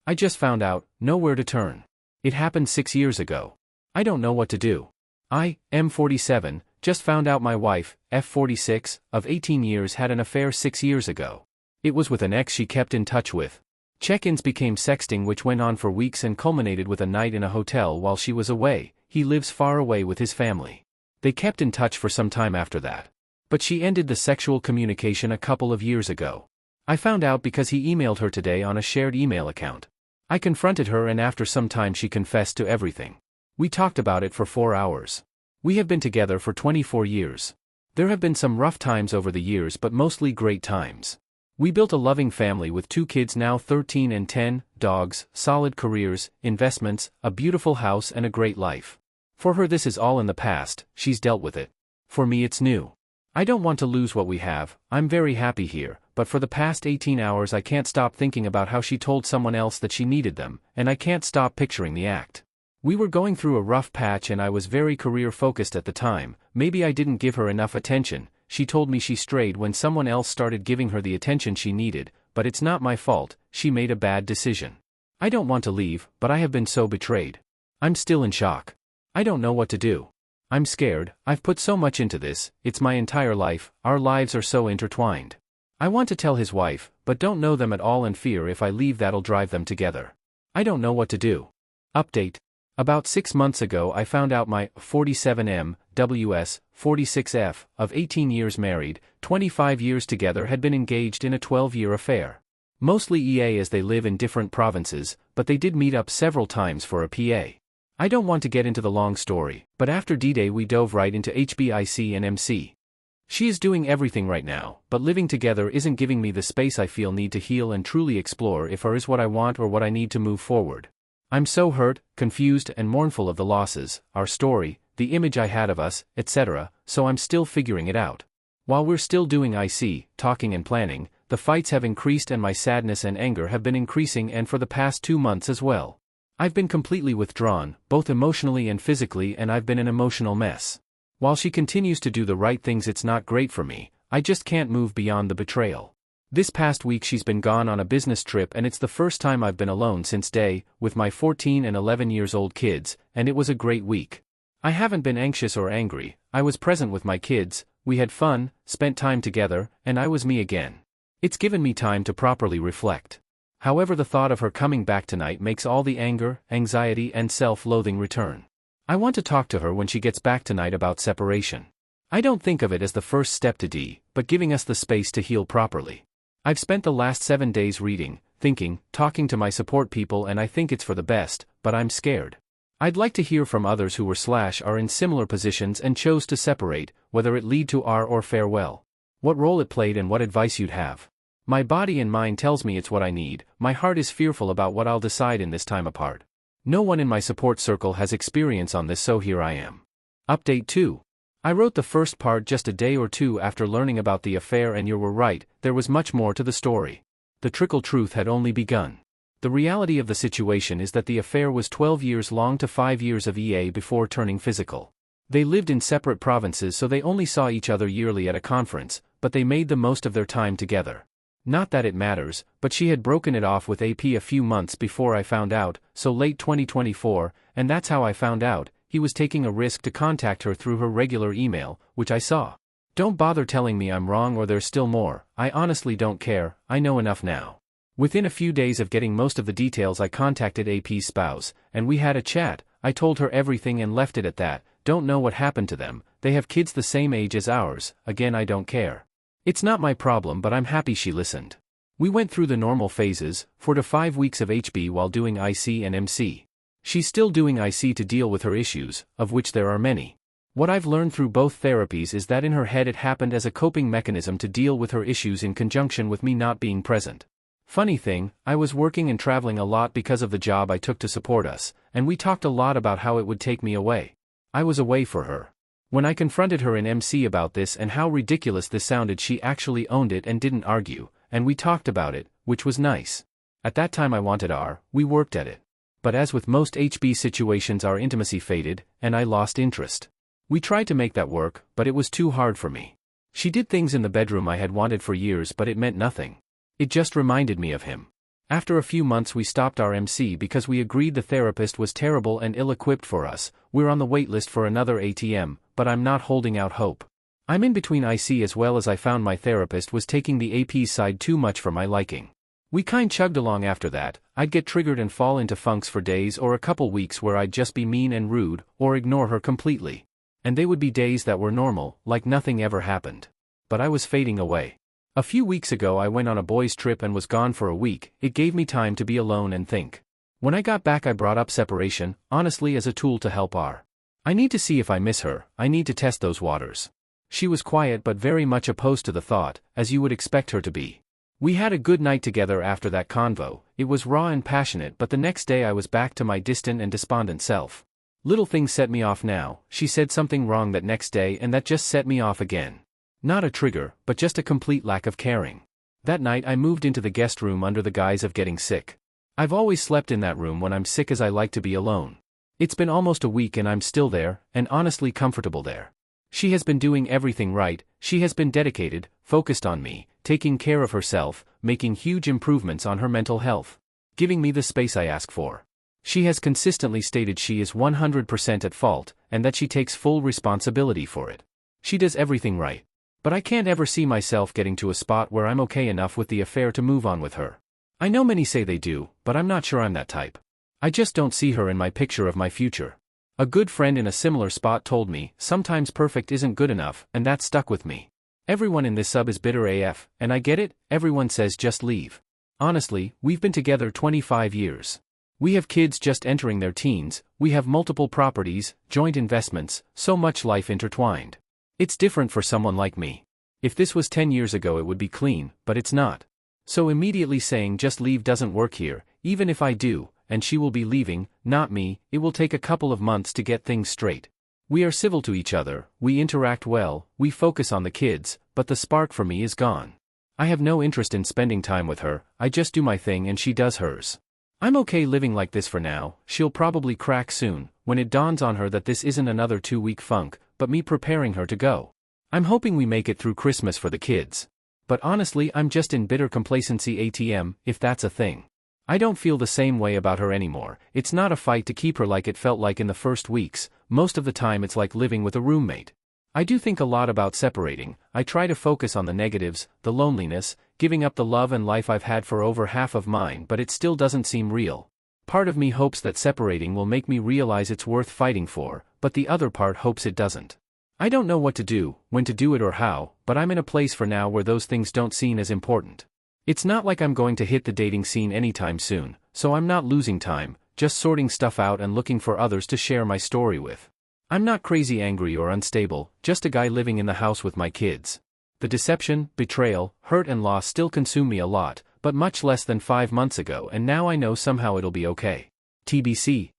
I just found out, nowhere to turn. It happened 6 years ago. I don't know what to do. I, M47, just found out my wife, F46, of 18 years had an affair 6 years ago. It was with an ex she kept in touch with. Check-ins became sexting which went on for weeks and culminated with a night in a hotel while she was away. He lives far away with his family. They kept in touch for some time after that. But she ended the sexual communication a couple of years ago. I found out because he emailed her today on a shared email account. I confronted her and after some time she confessed to everything. We talked about it for 4 hours. We have been together for 24 years. There have been some rough times over the years but mostly great times. We built a loving family with 2 kids now 13 and 10, dogs, solid careers, investments, a beautiful house and a great life. For her this is all in the past, she's dealt with it. For me it's new. I don't want to lose what we have, I'm very happy here, but for the past 18 hours I can't stop thinking about how she told someone else that she needed them, and I can't stop picturing the act. We were going through a rough patch and I was very career-focused at the time. Maybe I didn't give her enough attention. She told me she strayed when someone else started giving her the attention she needed, but it's not my fault, she made a bad decision. I don't want to leave, but I have been so betrayed. I'm still in shock. I don't know what to do. I'm scared, I've put so much into this, it's my entire life, our lives are so intertwined. I want to tell his wife, but don't know them at all and fear if I leave that'll drive them together. I don't know what to do. Update. About 6 months ago I found out my 47M, WS, 46F, of 18 years married, 25 years together had been engaged in a 12-year affair. Mostly EA as they live in different provinces, but they did meet up several times for a PA. I don't want to get into the long story, but after D-Day we dove right into HBIC and MC. She is doing everything right now, but living together isn't giving me the space I feel need to heal and truly explore if her is what I want or what I need to move forward. I'm so hurt, confused and mournful of the losses, our story, the image I had of us, etc., so I'm still figuring it out. While we're still doing IC, talking and planning, the fights have increased and my sadness and anger have been increasing and for the past 2 months as well. I've been completely withdrawn, both emotionally and physically and I've been an emotional mess. While she continues to do the right things it's not great for me, I just can't move beyond the betrayal. This past week she's been gone on a business trip and it's the first time I've been alone since day, with my 14 and 11 years old kids, and it was a great week. I haven't been anxious or angry, I was present with my kids, we had fun, spent time together, and I was me again. It's given me time to properly reflect. However, the thought of her coming back tonight makes all the anger, anxiety and self-loathing return. I want to talk to her when she gets back tonight about separation. I don't think of it as the first step to D, but giving us the space to heal properly. I've spent the last 7 days reading, thinking, talking to my support people and I think it's for the best, but I'm scared. I'd like to hear from others who are in similar positions and chose to separate, whether it lead to R or farewell. What role it played and what advice you'd have. My body and mind tells me it's what I need, my heart is fearful about what I'll decide in this time apart. No one in my support circle has experience on this so here I am. Update 2. I wrote the first part just a day or two after learning about the affair and you were right, there was much more to the story. The trickle truth had only begun. The reality of the situation is that the affair was 12 years long to 5 years of EA before turning physical. They lived in separate provinces so they only saw each other yearly at a conference, but they made the most of their time together. Not that it matters, but she had broken it off with AP a few months before I found out, so late 2024, and that's how I found out, he was taking a risk to contact her through her regular email, which I saw. Don't bother telling me I'm wrong or there's still more, I honestly don't care, I know enough now. Within a few days of getting most of the details I contacted AP's spouse, and we had a chat, I told her everything and left it at that, don't know what happened to them, they have kids the same age as ours, again I don't care. It's not my problem but I'm happy she listened. We went through the normal phases, 4 to 5 weeks of HB while doing IC and MC. She's still doing IC to deal with her issues, of which there are many. What I've learned through both therapies is that in her head it happened as a coping mechanism to deal with her issues in conjunction with me not being present. Funny thing, I was working and traveling a lot because of the job I took to support us, and we talked a lot about how it would take me away. I was away for her. When I confronted her in MC about this and how ridiculous this sounded, she actually owned it and didn't argue, and we talked about it, which was nice. At that time I wanted R, we worked at it. But as with most HB situations our intimacy faded, and I lost interest. We tried to make that work, but it was too hard for me. She did things in the bedroom I had wanted for years but it meant nothing. It just reminded me of him. After a few months we stopped our MC because we agreed the therapist was terrible and ill-equipped for us. We're on the wait list for another ATM, but I'm not holding out hope. I'm in between IC as well as I found my therapist was taking the AP side too much for my liking. We chugged along after that. I'd get triggered and fall into funks for days or a couple weeks where I'd just be mean and rude, or ignore her completely. And they would be days that were normal, like nothing ever happened. But I was fading away. A few weeks ago I went on a boys' trip and was gone for a week. It gave me time to be alone and think. When I got back I brought up separation, honestly as a tool to help R. I need to see if I miss her, I need to test those waters. She was quiet but very much opposed to the thought, as you would expect her to be. We had a good night together after that convo. It was raw and passionate, but the next day I was back to my distant and despondent self. Little things set me off now. She said something wrong that next day and that just set me off again. Not a trigger, but just a complete lack of caring. That night I moved into the guest room under the guise of getting sick. I've always slept in that room when I'm sick as I like to be alone. It's been almost a week and I'm still there, and honestly comfortable there. She has been doing everything right. She has been dedicated, focused on me, taking care of herself, making huge improvements on her mental health, giving me the space I ask for. She has consistently stated she is 100% at fault, and that she takes full responsibility for it. She does everything right. But I can't ever see myself getting to a spot where I'm okay enough with the affair to move on with her. I know many say they do, but I'm not sure I'm that type. I just don't see her in my picture of my future. A good friend in a similar spot told me, sometimes perfect isn't good enough, and that stuck with me. Everyone in this sub is bitter AF, and I get it. Everyone says just leave. Honestly, we've been together 25 years. We have kids just entering their teens, we have multiple properties, joint investments, so much life intertwined. It's different for someone like me. If this was 10 years ago it would be clean, but it's not. So immediately saying just leave doesn't work here. Even if I do, and she will be leaving, not me, it will take a couple of months to get things straight. We are civil to each other, we interact well, we focus on the kids, but the spark for me is gone. I have no interest in spending time with her. I just do my thing and she does hers. I'm okay living like this for now. She'll probably crack soon, when it dawns on her that this isn't another 2-week funk, but me preparing her to go. I'm hoping we make it through Christmas for the kids. But honestly I'm just in bitter complacency ATM, if that's a thing. I don't feel the same way about her anymore. It's not a fight to keep her like it felt like in the first weeks. Most of the time it's like living with a roommate. I do think a lot about separating. I try to focus on the negatives, the loneliness, giving up the love and life I've had for over half of mine, but it still doesn't seem real. Part of me hopes that separating will make me realize it's worth fighting for, but the other part hopes it doesn't. I don't know what to do, when to do it or how, but I'm in a place for now where those things don't seem as important. It's not like I'm going to hit the dating scene anytime soon, so I'm not losing time, just sorting stuff out and looking for others to share my story with. I'm not crazy angry or unstable, just a guy living in the house with my kids. The deception, betrayal, hurt and loss still consume me a lot, but much less than 5 months ago, and now I know somehow it'll be okay. TBC.